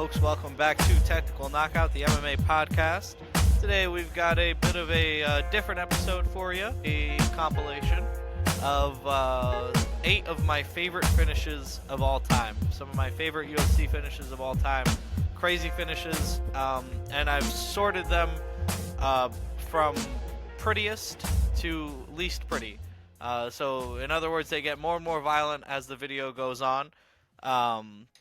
folks? Welcome back to Technical Knockout, the MMA podcast. Today we've got a bit of a different episode for you, a compilation of 8 of my favorite finishes of all time. Some of my favorite UFC finishes of all time. Crazy finishes, and I've sorted them from prettiest to least pretty. So in other words, they get more and more violent as the video goes on.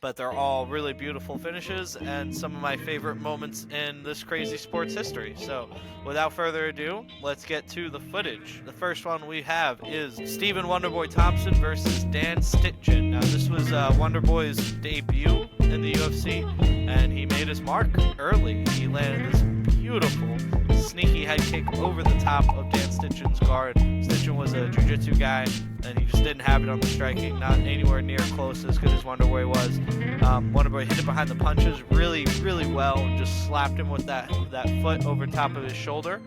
But they're all really beautiful finishes and some of my favorite moments in this crazy sports history. So without further ado, let's get to the footage. The first one we have is Stephen Wonderboy Thompson versus Dan Stitchen. Now this was Wonderboy's debut in the UFC, and he made his mark early. He landed this beautiful sneaky head kick over the top of Dan Stitchen's guard. Stitchen was a jiu-jitsu guy, and he just didn't have it on the striking, not anywhere near close as good as Wonderboy was. Wonderboy hit it behind the punches really well, and just slapped him with that foot over top of his shoulder.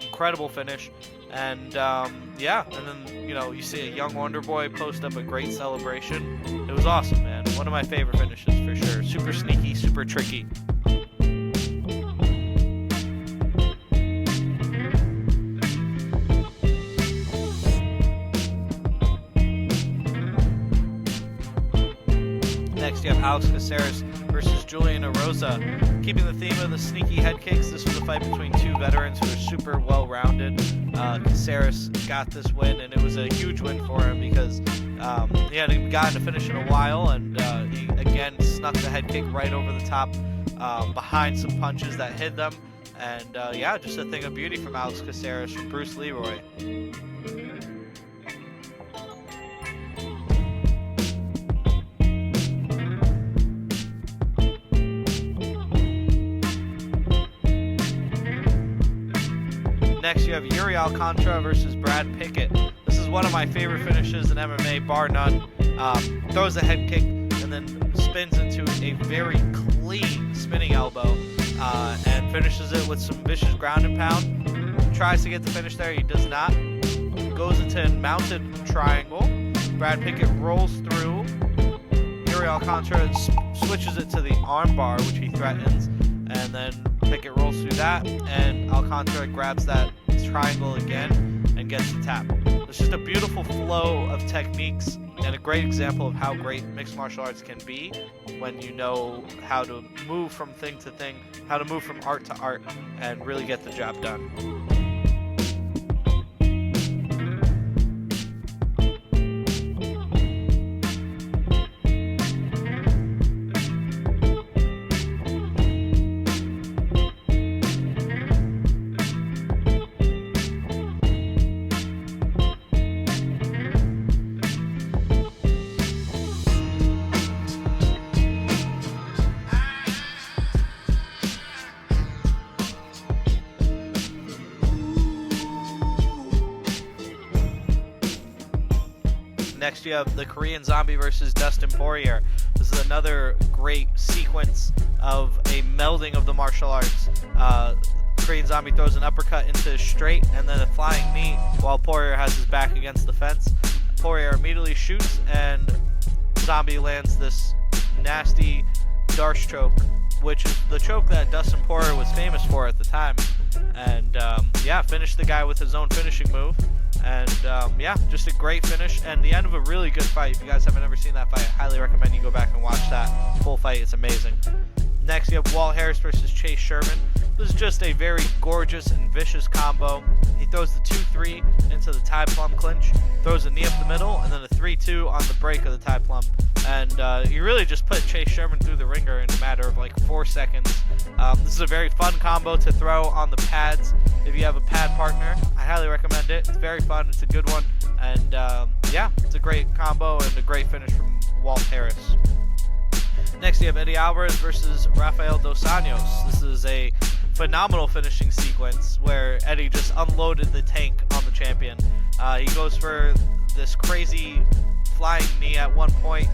Incredible finish. And yeah, and then you see a young Wonderboy post up a great celebration. It was awesome, man. One of my favorite finishes for sure. Super sneaky, super tricky. Next, you have Alex Caceres versus Rosa. Keeping the theme of the sneaky head kicks, this was a fight between two veterans who are super well-rounded. Caceres got this win, and it was a huge win for him because he hadn't gotten a finish in a while, and he again snuck the head kick right over the top behind some punches that hid them. And yeah, just a thing of beauty from Alex Caceres from Bruce Leroy. Next, you have Alcantra versus Brad Picket. This is one of my favorite finishes in MMA, bar none. Throws a head kick and then spins into a very clean spinning elbow and finishes it with some vicious ground and pound. Tries to get the finish there, he does not. Goes into a mounted triangle. Brad Picket rolls through. Alcantra switches it to the armbar, which he threatens, and then Picket rolls through that, and Alcantara grabs that triangle again and gets the tap. It's just a beautiful flow of techniques and a great example of how great mixed martial arts can be when you know how to move from thing to thing, how to move from art to art, and really get the job done. Next, you have the Korean Zombie versus Dustin Porier. This is another great sequence of a melding of the martial arts. Korean Zombie throws an uppercut into his straight and then a flying knee while Porier has his back against the fence. Porier immediately shoots, and Zombie lands this nasty Darce choke, which is the choke that Dustin Porier was famous for at the time. And yeah, finished the guy with his own finishing move. And yeah, just a great finish and the end of a really good fight. If you guys haven't ever seen that fight, I highly recommend you go back and watch that full fight. It's amazing. Next, you have Walt Harris versus Chase Sherman. This is just a very gorgeous and vicious combo. He throws the 2-3 into the tie plum clinch, throws a knee up the middle, and then a 3-2 on the break of the tie plum. And he really just put Chase Sherman through the ringer in a matter of like 4 seconds. This is a very fun combo to throw on the pads. If you have a pad partner, I highly recommend it. It's very fun. It's a good one. And yeah, it's a great combo and a great finish from Walt Harris. Next, you have Eddie Alvarez versus Rafael Dos Anjos. This is a phenomenal finishing sequence where Eddie just unloaded the tank on the champion. He goes for this crazy flying knee at one point,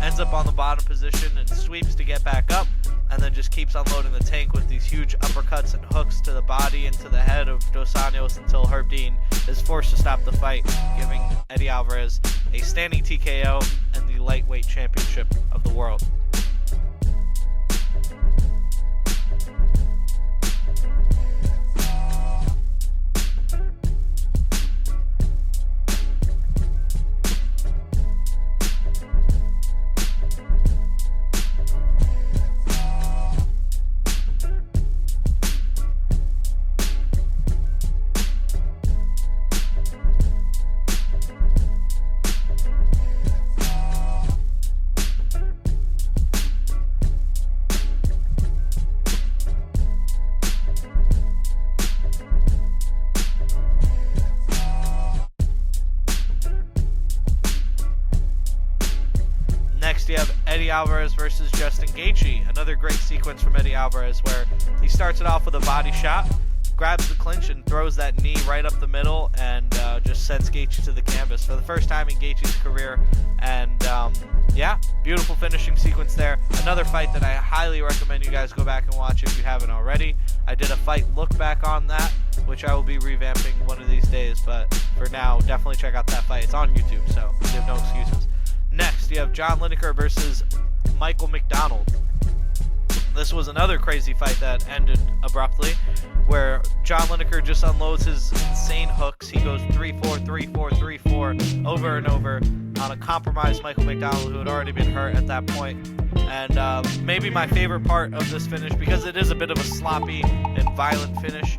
ends up on the bottom position and sweeps to get back up, and then just keeps unloading the tank with these huge uppercuts and hooks to the body and to the head of Dos Anjos until Herb Dean is forced to stop the fight, giving Eddie Alvarez a standing TKO and the lightweight championship of the world. Next, you have Eddie Alvarez versus Justin Gaethje. Another great sequence from Eddie Alvarez where he starts it off with a body shot, grabs the clinch and throws that knee right up the middle, and just sends Gaethje to the canvas for the first time in Gaethje's career. And yeah, beautiful finishing sequence there. Another fight that I highly recommend you guys go back and watch if you haven't already. I did a fight look back on that, which I will be revamping one of these days, but for now, definitely check out that fight. It's on YouTube, so you have no excuses. Next, you have John Lineker versus Michael McDonald. This was another crazy fight that ended abruptly, where John Lineker just unloads his insane hooks. He goes 3-4, 3-4, 3-4 over and over on a compromised Michael McDonald, who had already been hurt at that point. And maybe my favorite part of this finish, because it is a bit of a sloppy and violent finish,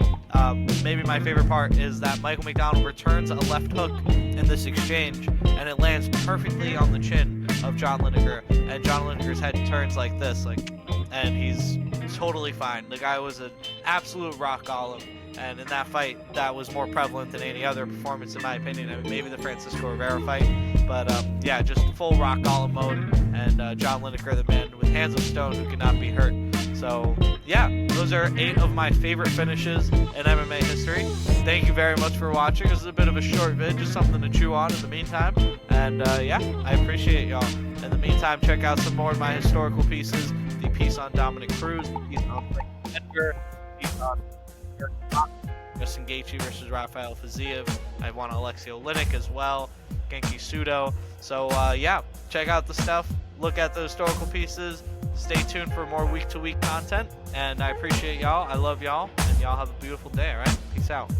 maybe my favorite part is that Michael McDonald returns a left hook in this exchange, and it lands perfectly on the chin of John Lineker, and John Lineker's head turns like this, and he's totally fine. The guy was an absolute rock golem, and in that fight, that was more prevalent than any other performance, in my opinion. I mean, maybe the Francisco Rivera fight, but yeah, just full rock golem mode, and John Lineker, the man with hands of stone who cannot be hurt. So yeah, those are 8 of my favorite finishes in MMA history. Thank you very much for watching. This is a bit of a short vid, just something to chew on in the meantime. And yeah, I appreciate y'all. In the meantime, check out some more of my historical pieces. The piece on Dominic Cruz, the piece on Frank Edgar, the piece on Justin Gaethje versus Rafael Fiziev. I want Alexei Oleinik as well, Genki Sudo. So yeah, check out the stuff. Look at the historical pieces. Stay tuned for more week-to-week content. And I appreciate y'all. I love y'all. And y'all have a beautiful day, all right? Peace out.